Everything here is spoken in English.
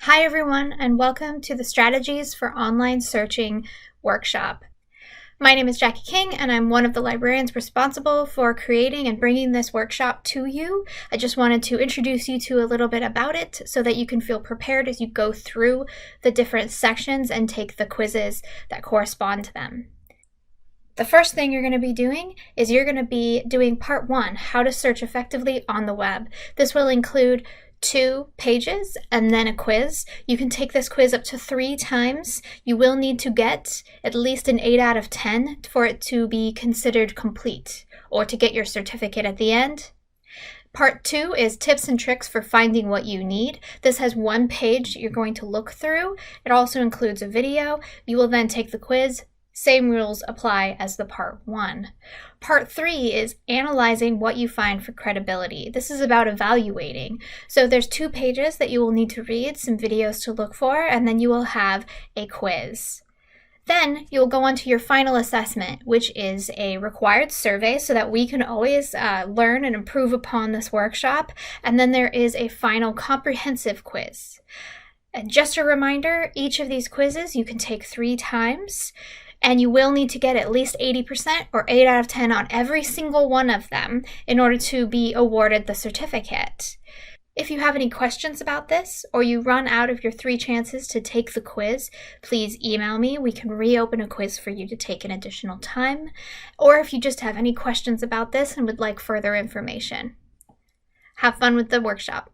Hi everyone, and welcome to the Strategies for Online Searching workshop. My name is Jackie King, and I'm one of the librarians responsible for creating and bringing this workshop to you. I just wanted to introduce you to a little bit about it so that you can feel prepared as you go through the different sections and take the quizzes that correspond to them. The first thing you're going to be doing is you're going to be doing part 1, how to search effectively on the web. This will include 2 pages and then a quiz. You can take this quiz up to 3 times. You will need to get at least an 8 out of 10 for it to be considered complete or to get your certificate at the end. Part 2 is tips and tricks for finding what you need. This has 1 page you're going to look through. It also includes a video. You will then take the quiz. Same rules apply as the part 1. Part 3 is analyzing what you find for credibility. This is about evaluating. So there's 2 pages that you will need to read, some videos to look for, and then you will have a quiz. Then you'll go on to your final assessment, which is a required survey so that we can always learn and improve upon this workshop. And then there is a final comprehensive quiz. And just a reminder, each of these quizzes you can take 3 times. And you will need to get at least 80% or 8 out of 10 on every single one of them in order to be awarded the certificate. If you have any questions about this or you run out of your 3 chances to take the quiz, please email me. We can reopen a quiz for you to take an additional time. Or if you just have any questions about this and would like further information. Have fun with the workshop.